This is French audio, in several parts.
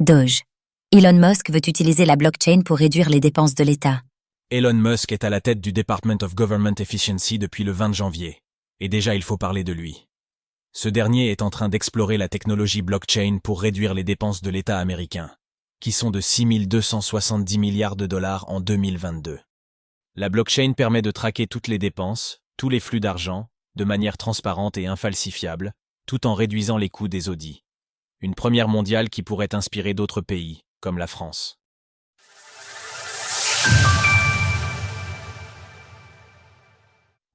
Doge. Elon Musk veut utiliser la blockchain pour réduire les dépenses de l'État. Elon Musk est à la tête du Department of Government Efficiency depuis le 20 janvier. Et déjà il faut parler de lui. Ce dernier est en train d'explorer la technologie blockchain pour réduire les dépenses de l'État américain, qui sont de 6 270 milliards de dollars en 2022. La blockchain permet de traquer toutes les dépenses, tous les flux d'argent, de manière transparente et infalsifiable, tout en réduisant les coûts des audits. Une première mondiale qui pourrait inspirer d'autres pays, comme la France.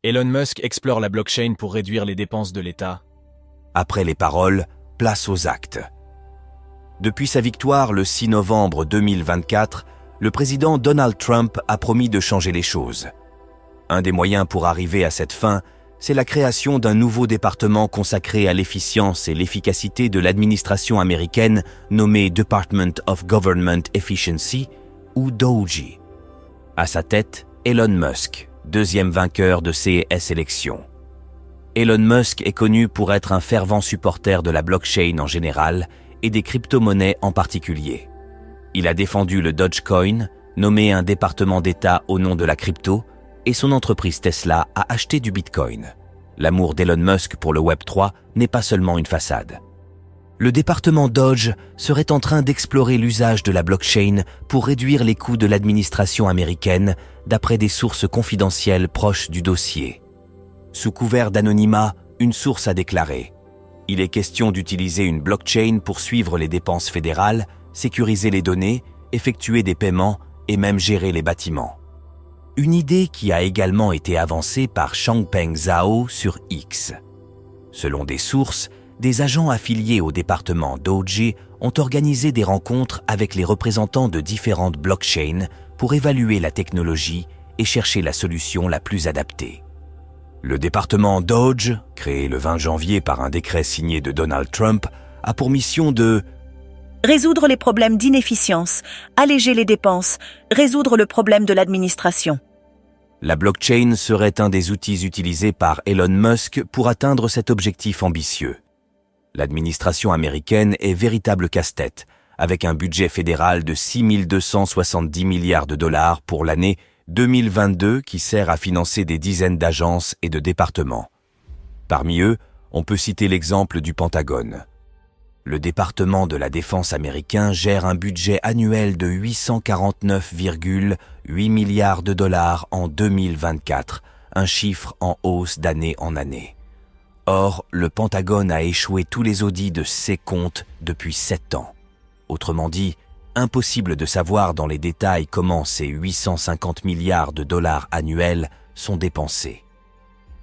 Elon Musk explore la blockchain pour réduire les dépenses de l'État. Après les paroles, place aux actes. Depuis sa victoire le 6 novembre 2024, le président Donald Trump a promis de changer les choses. Un des moyens pour arriver à cette fin, c'est la création d'un nouveau département consacré à l'efficience et l'efficacité de l'administration américaine nommé Department of Government Efficiency, ou DOGE. À sa tête, Elon Musk, deuxième vainqueur de ces élections. Elon Musk est connu pour être un fervent supporter de la blockchain en général et des crypto-monnaies en particulier. Il a défendu le Dogecoin, nommé un département d'État au nom de la crypto, et son entreprise Tesla a acheté du Bitcoin. L'amour d'Elon Musk pour le Web3 n'est pas seulement une façade. Le département Doge serait en train d'explorer l'usage de la blockchain pour réduire les coûts de l'administration américaine, d'après des sources confidentielles proches du dossier. Sous couvert d'anonymat, une source a déclaré « Il est question d'utiliser une blockchain pour suivre les dépenses fédérales, sécuriser les données, effectuer des paiements et même gérer les bâtiments. » Une idée qui a également été avancée par Changpeng Zhao sur X. Selon des sources, des agents affiliés au département Doge ont organisé des rencontres avec les représentants de différentes blockchains pour évaluer la technologie et chercher la solution la plus adaptée. Le département Doge, créé le 20 janvier par un décret signé de Donald Trump, a pour mission de résoudre les problèmes d'inefficience, alléger les dépenses, résoudre le problème de l'administration. La blockchain serait un des outils utilisés par Elon Musk pour atteindre cet objectif ambitieux. L'administration américaine est véritable casse-tête, avec un budget fédéral de 6 270 milliards de dollars pour l'année 2022 qui sert à financer des dizaines d'agences et de départements. Parmi eux, on peut citer l'exemple du Pentagone. Le département de la défense américain gère un budget annuel de 849,8 milliards de dollars en 2024, un chiffre en hausse d'année en année. Or, le Pentagone a échoué tous les audits de ses comptes depuis 7 ans. Autrement dit, impossible de savoir dans les détails comment ces 850 milliards de dollars annuels sont dépensés.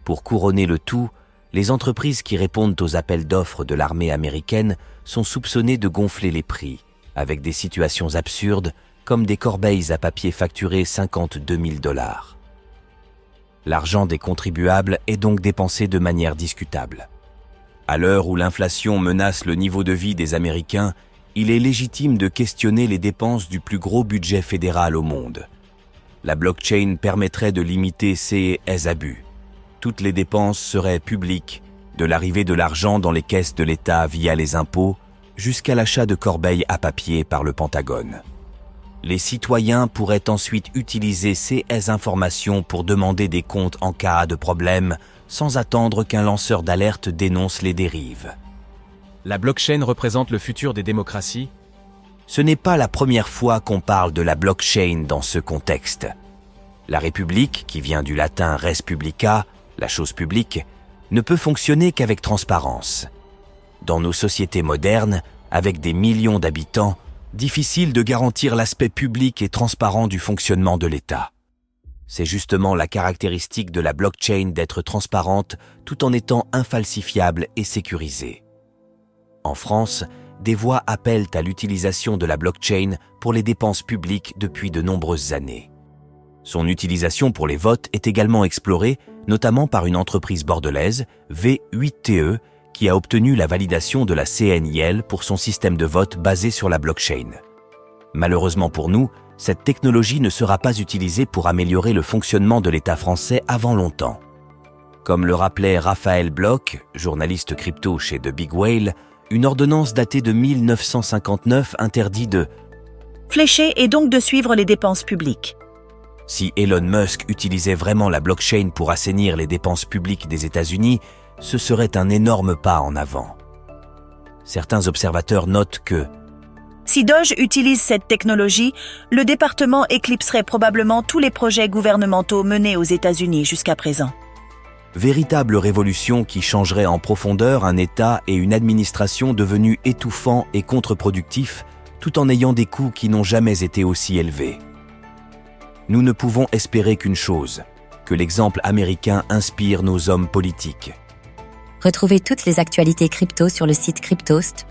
Pour couronner le tout, les entreprises qui répondent aux appels d'offres de l'armée américaine sont soupçonnées de gonfler les prix, avec des situations absurdes comme des corbeilles à papier facturées 52 000 dollars. L'argent des contribuables est donc dépensé de manière discutable. À l'heure où l'inflation menace le niveau de vie des Américains, il est légitime de questionner les dépenses du plus gros budget fédéral au monde. La blockchain permettrait de limiter ces abus. Toutes les dépenses seraient publiques, de l'arrivée de l'argent dans les caisses de l'État via les impôts, jusqu'à l'achat de corbeilles à papier par le Pentagone. Les citoyens pourraient ensuite utiliser ces informations pour demander des comptes en cas de problème, sans attendre qu'un lanceur d'alerte dénonce les dérives. La blockchain représente le futur des démocraties. Ce n'est pas la première fois qu'on parle de la blockchain dans ce contexte. La République, qui vient du latin res publica, la chose publique, ne peut fonctionner qu'avec transparence. Dans nos sociétés modernes, avec des millions d'habitants, difficile de garantir l'aspect public et transparent du fonctionnement de l'État. C'est justement la caractéristique de la blockchain d'être transparente tout en étant infalsifiable et sécurisée. En France, des voix appellent à l'utilisation de la blockchain pour les dépenses publiques depuis de nombreuses années. Son utilisation pour les votes est également explorée, notamment par une entreprise bordelaise, V8TE, qui a obtenu la validation de la CNIL pour son système de vote basé sur la blockchain. Malheureusement pour nous, cette technologie ne sera pas utilisée pour améliorer le fonctionnement de l'État français avant longtemps. Comme le rappelait Raphaël Bloch, journaliste crypto chez The Big Whale, une ordonnance datée de 1959 interdit de flécher et donc de suivre les dépenses publiques. Si Elon Musk utilisait vraiment la blockchain pour assainir les dépenses publiques des États-Unis, ce serait un énorme pas en avant. Certains observateurs notent que Si Doge utilise cette technologie, le département éclipserait probablement tous les projets gouvernementaux menés aux États-Unis jusqu'à présent. véritable révolution qui changerait en profondeur un État et une administration devenus étouffants et contre-productifs, tout en ayant des coûts qui n'ont jamais été aussi élevés. Nous ne pouvons espérer qu'une chose, que l'exemple américain inspire nos hommes politiques. Retrouvez toutes les actualités crypto sur le site cryptost.fr.